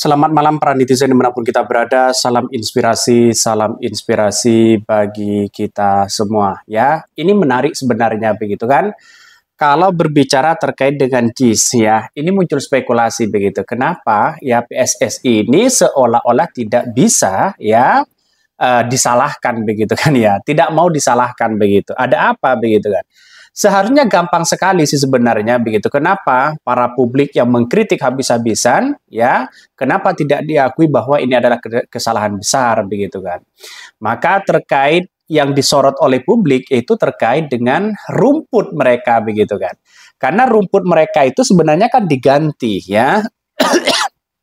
Selamat malam para netizen dimanapun kita berada, salam inspirasi bagi kita semua ya. Ini menarik sebenarnya begitu kan. Kalau berbicara terkait dengan JIS ya, ini muncul spekulasi begitu. Kenapa ya PSSI ini seolah-olah tidak bisa ya disalahkan begitu kan ya. Tidak mau disalahkan begitu. Ada apa begitu kan. Seharusnya gampang sekali sih sebenarnya begitu. Kenapa para publik yang mengkritik habis-habisan ya, kenapa tidak diakui bahwa ini adalah kesalahan besar begitu kan. Maka terkait yang disorot oleh publik itu terkait dengan rumput mereka begitu kan. Karena rumput mereka itu sebenarnya kan diganti ya.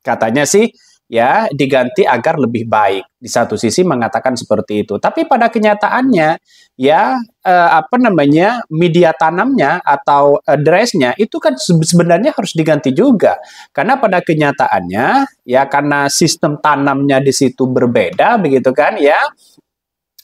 Katanya sih ya diganti agar lebih baik. Di satu sisi mengatakan seperti itu. Tapi pada kenyataannya ya apa namanya media tanamnya atau dressnya itu kan sebenarnya harus diganti juga. Karena pada kenyataannya ya karena sistem tanamnya di situ berbeda begitu kan ya.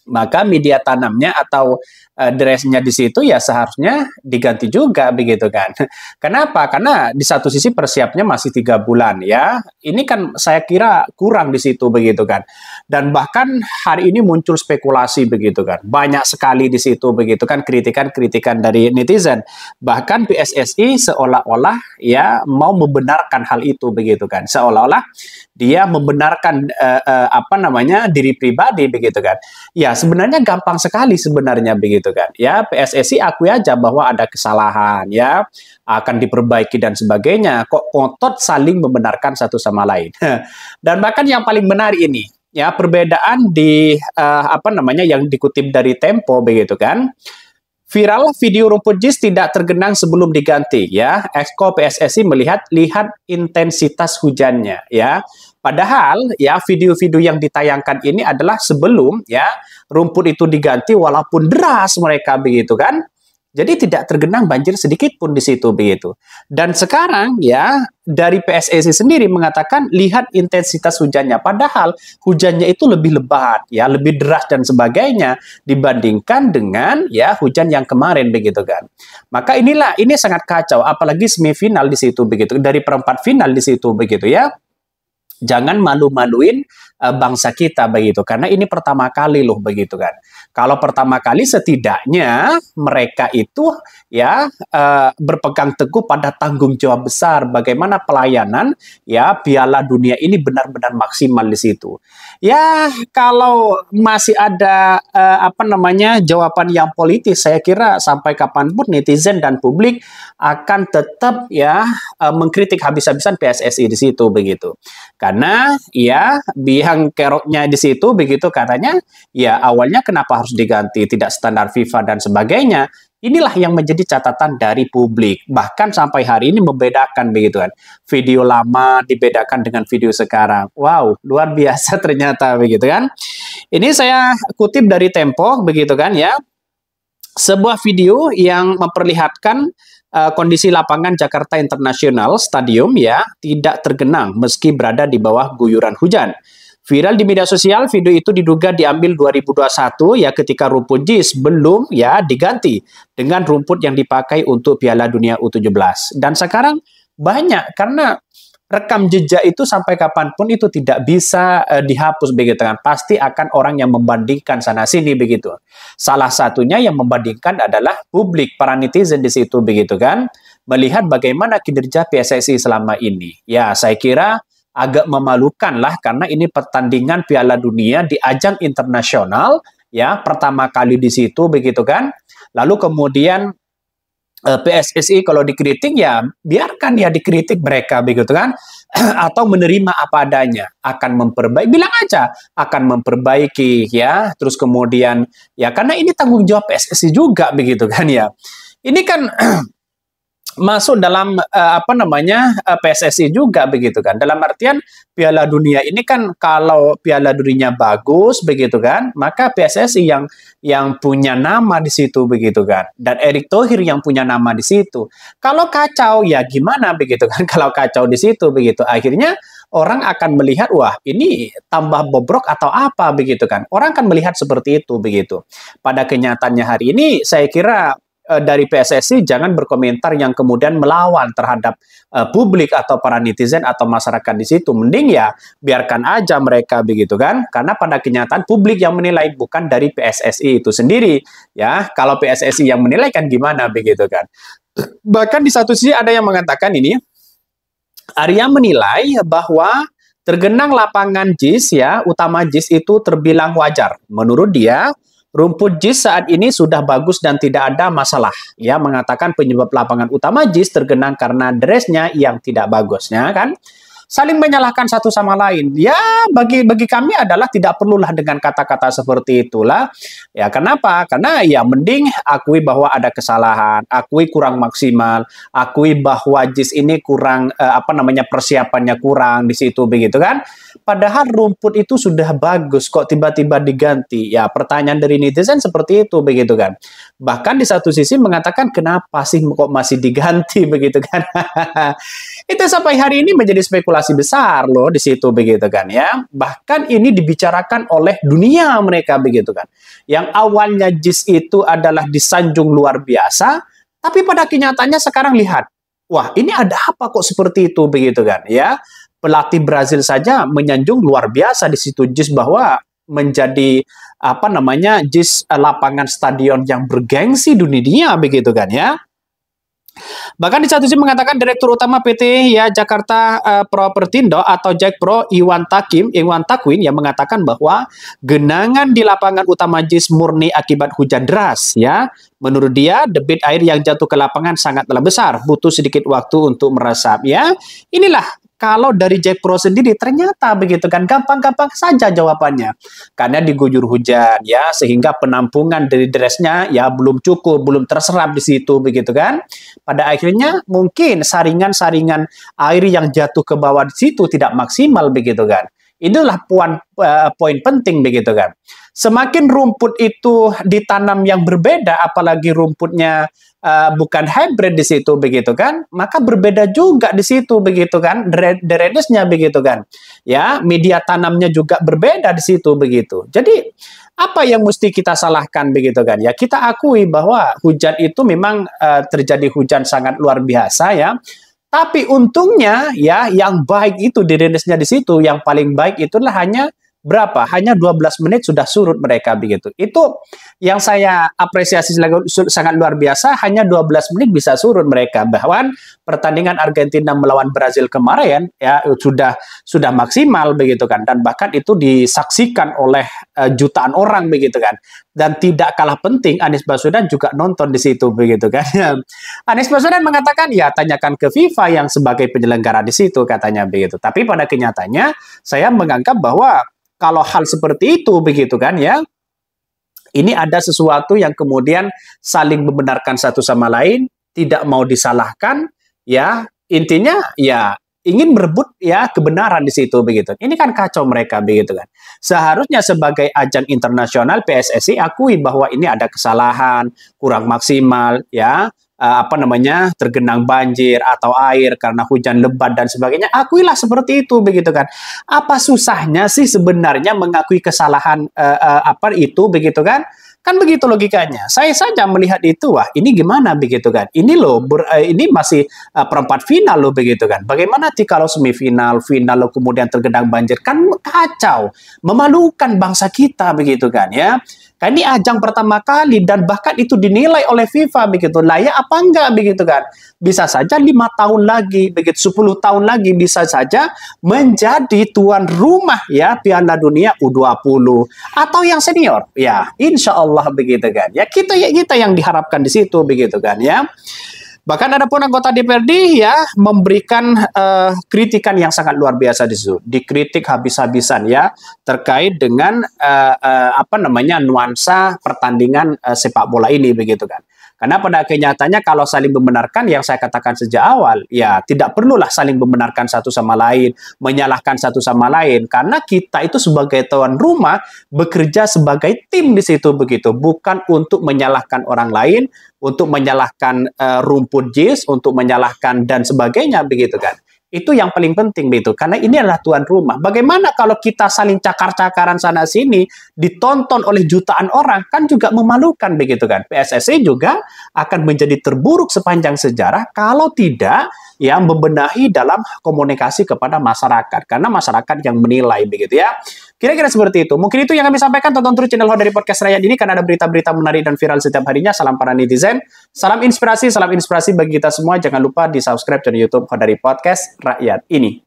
Maka media tanamnya atau dressnya di situ ya seharusnya diganti juga begitu kan. Kenapa? Karena di satu sisi persiapnya masih 3 bulan ya. Ini kan saya kira kurang di situ begitu kan. Dan bahkan hari ini muncul spekulasi begitu kan. Banyak sekali di situ begitu kan kritikan-kritikan dari netizen. Bahkan PSSI seolah-olah ya mau membenarkan hal itu begitu kan. Seolah-olah dia membenarkan apa namanya diri pribadi begitu kan. Ya sebenarnya gampang sekali sebenarnya begitu kan. Ya PSSI akui aja bahwa ada kesalahan ya akan diperbaiki dan sebagainya. Kok ngotot saling membenarkan satu sama lain. Dan bahkan yang paling menarik ini ya perbedaan di apa namanya yang dikutip dari Tempo begitu kan. Viral video rumput JIS tidak tergenang sebelum diganti ya. Exco PSSI lihat intensitas hujannya ya. Padahal ya video-video yang ditayangkan ini adalah sebelum ya rumput itu diganti walaupun deras mereka begitu kan. Jadi tidak tergenang banjir sedikit pun di situ begitu. Dan sekarang ya dari PSSI sendiri mengatakan lihat intensitas hujannya. Padahal hujannya itu lebih lebat ya, lebih deras dan sebagainya dibandingkan dengan ya hujan yang kemarin begitu kan. Maka ini sangat kacau apalagi semifinal di situ begitu. Dari perempat final di situ begitu ya. Jangan malu-maluin bangsa kita begitu karena ini pertama kali loh begitu kan. Kalau pertama kali setidaknya mereka itu ya berpegang teguh pada tanggung jawab besar bagaimana pelayanan ya Piala Dunia ini benar-benar maksimal di situ. Ya kalau masih ada apa namanya jawaban yang politis saya kira sampai kapanpun netizen dan publik akan tetap ya mengkritik habis-habisan PSSI di situ begitu. Karena ya biang keroknya di situ begitu katanya ya awalnya kenapa harus diganti tidak standar FIFA dan sebagainya. Inilah yang menjadi catatan dari publik. Bahkan sampai hari ini membedakan begitu kan. Video lama dibedakan dengan video sekarang. Wow, luar biasa ternyata begitu kan. Ini saya kutip dari Tempo begitu kan ya. Sebuah video yang memperlihatkan kondisi lapangan Jakarta International Stadium ya tidak tergenang meski berada di bawah guyuran hujan. Viral di media sosial, video itu diduga diambil 2021 ya ketika rumput JIS belum ya diganti dengan rumput yang dipakai untuk Piala Dunia U17. Dan sekarang banyak karena rekam jejak itu sampai kapanpun itu tidak bisa dihapus begitu kan. Pasti akan orang yang membandingkan sana sini begitu. Salah satunya yang membandingkan adalah publik, para netizen di situ begitu kan. Melihat bagaimana kinerja PSSI selama ini. Ya, saya kira agak memalukan lah karena ini pertandingan Piala Dunia di ajang internasional ya pertama kali di situ begitu kan. Lalu kemudian PSSI kalau dikritik ya biarkan ya dikritik mereka begitu kan atau menerima apa adanya akan memperbaiki bilang aja akan memperbaiki ya terus kemudian ya karena ini tanggung jawab PSSI juga begitu kan ya ini kan masuk dalam apa namanya PSSI juga begitu kan dalam artian Piala Dunia ini kan kalau Piala Dunianya bagus begitu kan maka PSSI yang punya nama di situ begitu kan dan Erick Thohir yang punya nama di situ kalau kacau ya gimana begitu kan kalau kacau di situ begitu akhirnya orang akan melihat wah ini tambah bobrok atau apa begitu kan orang akan melihat seperti itu begitu pada kenyataannya hari ini saya kira dari PSSI jangan berkomentar yang kemudian melawan terhadap publik atau para netizen atau masyarakat di situ. Mending ya biarkan aja mereka begitu kan, karena pada kenyataan publik yang menilai, bukan dari PSSI itu sendiri ya. Kalau PSSI yang menilai kan gimana begitu kan. Bahkan di satu sisi ada yang mengatakan ini, Arya menilai bahwa tergenang lapangan JIS ya, utama JIS itu terbilang wajar. Menurut dia, rumput JIS saat ini sudah bagus dan tidak ada masalah. Ya, mengatakan penyebab lapangan utama JIS tergenang karena dressnya yang tidak bagusnya kan. Saling menyalahkan satu sama lain. Ya, bagi kami adalah tidak perlulah dengan kata-kata seperti itulah. Ya, kenapa? Karena ya mending akui bahwa ada kesalahan, akui kurang maksimal, akui bahwa JIS ini kurang persiapannya kurang di situ begitu kan. Padahal rumput itu sudah bagus kok tiba-tiba diganti. Ya, pertanyaan dari netizen seperti itu begitu kan. Bahkan di satu sisi mengatakan kenapa sih kok masih diganti begitu kan. Itu sampai hari ini menjadi spekulasi besar loh di situ begitu kan ya. Bahkan ini dibicarakan oleh dunia mereka begitu kan. Yang awalnya JIS itu adalah disanjung luar biasa, tapi pada kenyataannya sekarang lihat, wah ini ada apa kok seperti itu begitu kan ya. Pelatih Brazil saja menyanjung luar biasa di situ JIS bahwa menjadi JIS lapangan stadion yang bergengsi dunia begitu kan ya. Bahkan di satu sisi mengatakan Direktur Utama PT ya Jakarta Propertindo atau Jakpro Iwan Takwin yang mengatakan bahwa genangan di lapangan utama JIS murni akibat hujan deras ya. Menurut dia debit air yang jatuh ke lapangan sangatlah besar, butuh sedikit waktu untuk meresap ya. Inilah kalau dari Jakpro sendiri ternyata begitu kan gampang-gampang saja jawabannya. Karena diguyur hujan ya sehingga penampungan dari dressnya ya belum cukup, belum terserap di situ begitu kan. Pada akhirnya mungkin saringan-saringan air yang jatuh ke bawah di situ tidak maksimal begitu kan. Inilah poin penting begitu kan. Semakin rumput itu ditanam yang berbeda, apalagi rumputnya bukan hybrid di situ begitu kan, maka berbeda juga di situ begitu kan, drenagesnya begitu kan. Ya, media tanamnya juga berbeda di situ begitu. Jadi apa yang mesti kita salahkan begitu kan? Ya, kita akui bahwa hujan itu memang terjadi hujan sangat luar biasa ya. Tapi untungnya ya yang baik itu drainasenya di situ, yang paling baik itulah hanya berapa? Hanya 12 menit sudah surut mereka begitu. Itu yang saya apresiasi sangat luar biasa, hanya 12 menit bisa surut mereka. Bahkan pertandingan Argentina melawan Brazil kemarin ya sudah maksimal begitu kan, dan bahkan itu disaksikan oleh jutaan orang begitu kan. Dan tidak kalah penting Anies Baswedan juga nonton di situ begitu kan. Anies Baswedan mengatakan ya tanyakan ke FIFA yang sebagai penyelenggara di situ katanya begitu. Tapi pada kenyataannya saya menganggap bahwa kalau hal seperti itu begitu kan ya, ini ada sesuatu yang kemudian saling membenarkan satu sama lain, tidak mau disalahkan ya, intinya ya ingin merebut ya kebenaran di situ begitu. Ini kan kacau mereka begitu kan. Seharusnya sebagai ajang internasional PSSI akui bahwa ini ada kesalahan, kurang maksimal ya. Tergenang banjir atau air karena hujan lebat dan sebagainya, akuilah seperti itu begitu kan. Apa susahnya sih sebenarnya mengakui kesalahan itu begitu kan? Kan begitu logikanya. Saya saja melihat itu, wah ini gimana begitu kan. Ini loh, ini masih perempat final loh begitu kan. Bagaimana sih kalau semifinal, final loh kemudian tergenang banjir, kan kacau, memalukan bangsa kita begitu kan ya. Kan ini ajang pertama kali dan bahkan itu dinilai oleh FIFA begitu, layak apa enggak begitu kan. Bisa saja 5 tahun lagi, begitu 10 tahun lagi bisa saja menjadi tuan rumah ya Piala Dunia U20 atau yang senior ya, insya Allah begitu kan ya, kita yang diharapkan di situ begitu kan ya. Bahkan ada pun anggota DPRD ya memberikan kritikan yang sangat luar biasa di situ, dikritik habis-habisan ya terkait dengan nuansa pertandingan sepak bola ini begitu kan. Karena pada kenyataannya kalau saling membenarkan, yang saya katakan sejak awal, ya tidak perlulah saling membenarkan satu sama lain, menyalahkan satu sama lain, karena kita itu sebagai tuan rumah bekerja sebagai tim di situ begitu, bukan untuk menyalahkan orang lain, untuk menyalahkan rumput JIS, untuk menyalahkan dan sebagainya begitu kan. Itu yang paling penting begitu, karena ini adalah tuan rumah. Bagaimana kalau kita saling cakar-cakaran sana sini, ditonton oleh jutaan orang, kan juga memalukan begitu kan. PSSI juga akan menjadi terburuk sepanjang sejarah kalau tidak yang membenahi dalam komunikasi kepada masyarakat, karena masyarakat yang menilai begitu ya. Kira-kira seperti itu. Mungkin itu yang kami sampaikan. Tonton terus channel Ho dari Podcast Rakyat ini karena ada berita-berita menarik dan viral setiap harinya. Salam para netizen, salam inspirasi bagi kita semua. Jangan lupa di subscribe channel YouTube Ho dari Podcast Rakyat ini.